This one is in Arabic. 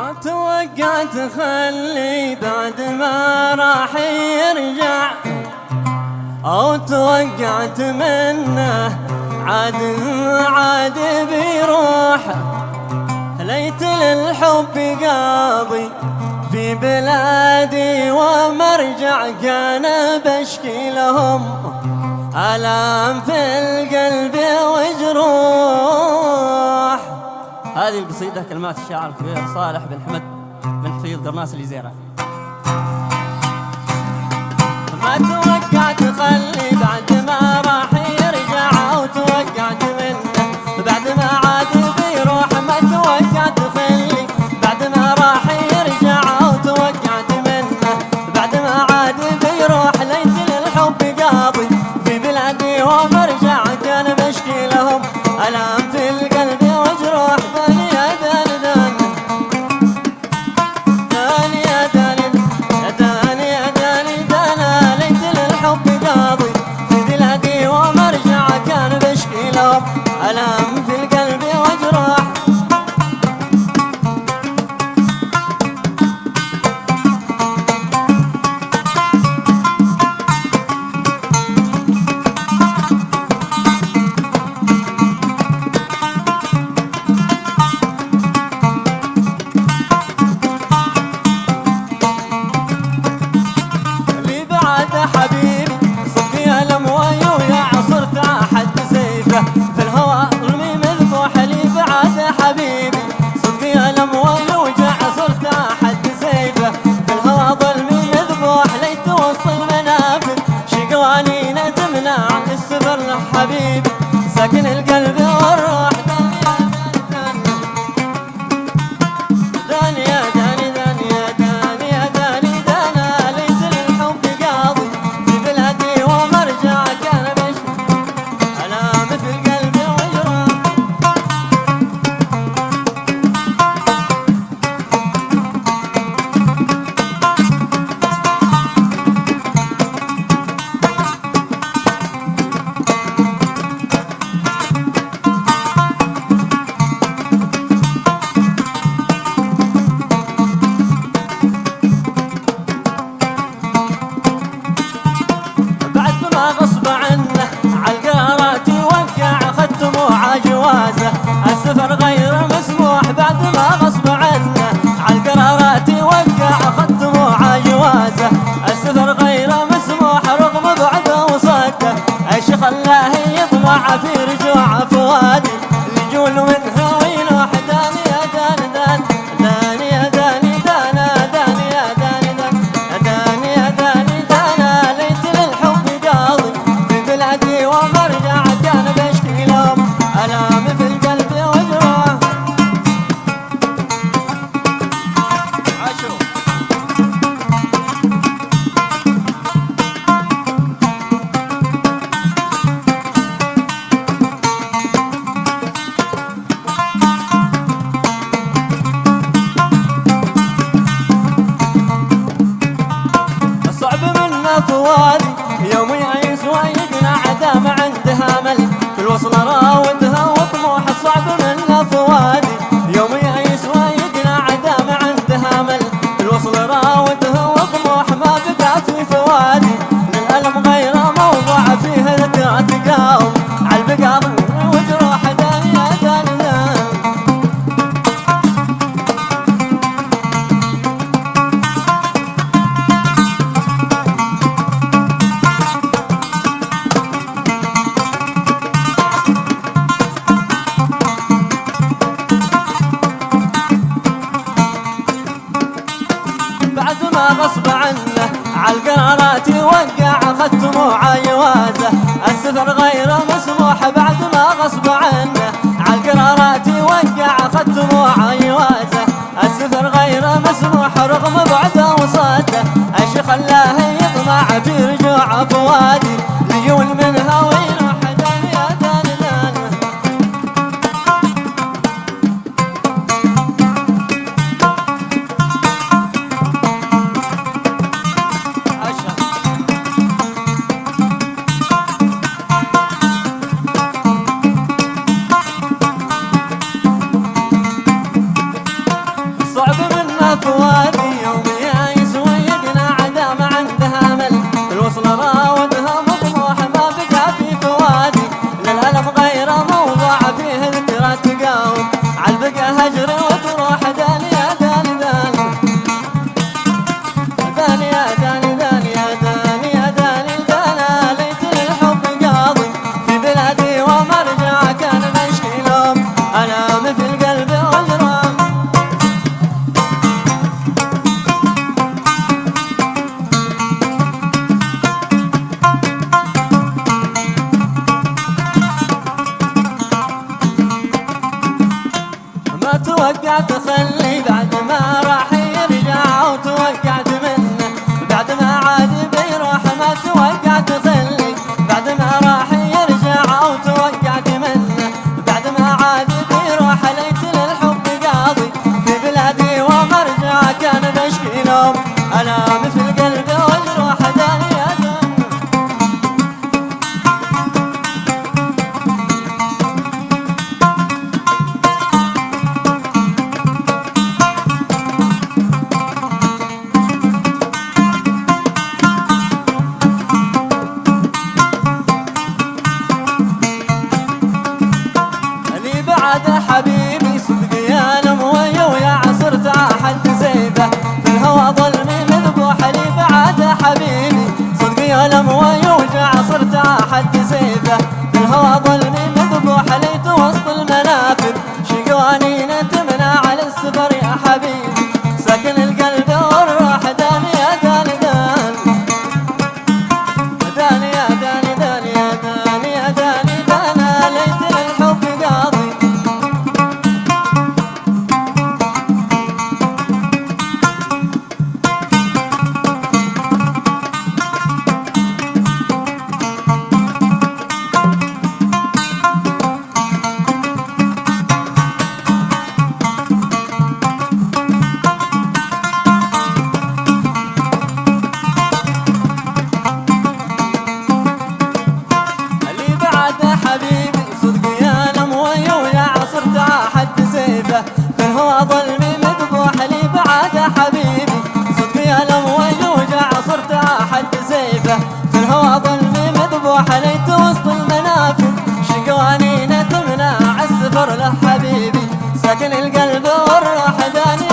ما توقعت خلي بعد ما راح يرجع، أو توقعت منه عاد بيروح. ليت للحب قاضي في بلادي ومرجع، كان بشكي لهم ألام في القلب وجروح. هذه القصيدة كلمات الشاعر الكبير صالح بن حمد بن حفيظ قرناس الجزيرة. ما توقعت خلي بعد ما راح يرجع، أو توقعت منه بعد ما عاد بيروح. ما توقعت خلي بعد ما راح يرجع، أو توقعت منه بعد ما عاد بيروح. ليت للحب قاضي في بلادي ومرجع، كان بشكي لهم ألام في القلب وجروح. داني يا داني داني داني يا داني داني يا داني دانا. ليت للحب قاضي في بلادي ومرجع، كان بشكي لهم ألام في القلب وجروح. حبيبي صدقي ألم ويا عصرت أحد سيفه في الهوى ظلمي مذبوح. لي بعد حبيبي صدقي ألم ويا عصرت أحد سيفه في الهوى ظلمي مذبوح. ليت وسط المنافذ شقواني ندمنا عن السفر لحبيبي ساكن القلب والروح. داني يا داني داني يا داني يا داني دانا. ليت للحب قاضي في بلادي ومرجع، كان بشكي ألام في القلب وجروح. غصب عنه عالقارات يوقع، خد دموع جوازه السفر غير مسموح. بعد ما غصب عنه عالقرارات يوقع، خد دموع جوازه السفر غير مسموح. رغم بعده وصده ايش خلاه يطلع في رجوع فؤادي يجول منها وينوح. داني يا داني داني داني يا داني دانا داني يا داني داني يا داني دانا. ليت للحب قاضي في بلادي ومرجع، كان بشكي لهم ألام في القلب وجروح. عاشوا الصعب منا فوادي يوم يعيش ويقنع عدام عندها ملك في الوصل راودها وطموح. الصعب منا فوادي يوم يعيش ويقنع عدام عندها ملك في الوصل راودها وطموح. ما بقى في فوادي للألم غير موضوع فيه ذكرى تقاوم عالبقى ضمير وجروح. داني يا داني داني بعد ما غصب عنه عالقرارات يوقع، خد دموع جوازه السفر غير مسموح. بعد ما غصب عنه عالقرارات يوقع، خد دموع جوازه السفر غير مسموح. رغم بعده وصده ايش خلاه يطمع في رجوع فؤادي ليول منها ويروح. داني يا داني داني صعب أنا مثل قلبي وجرام. ما توقعت خلي بعد ما راح يرجع، وتوقعت منه بعد ما عاد بيروح. ما توقعت خلي بعد ما راح يرجع، وتوقعت منه بعد ما عاد بيروح. ليت للحب قاضي في بلادي ومرجع، كان بشكي نوم أنا مثل قلبي والروح داني أدم. بعد حبيبي صدق يا لمويه ويا عصرت حد سيفه في الهوى ظلمي مذبوح لي. بعد حبيبي صدق يا لمويه ويا عصرت حد سيفه في الهوى ظلمي مذبوح. ليت وسط المنافذ شقواني تمنع على السفر يا حبيبي. ساكن القلب والروح داني يا داني داني داني يا داني داني يا داني يا داني دانا. ليت للحب قاضي حبيبي صدق يا لمويه ويا عصرت حد سيفه في الهوى ظلمي مذبوح لي. بعد حبيبي صدق يا لمويه ويا عصرت حد سيفه في الهوى ظلمي مذبوح. ليت وسط المنافذ شقواني تمنع السفر له حبيبي. ساكن القلب والروح داني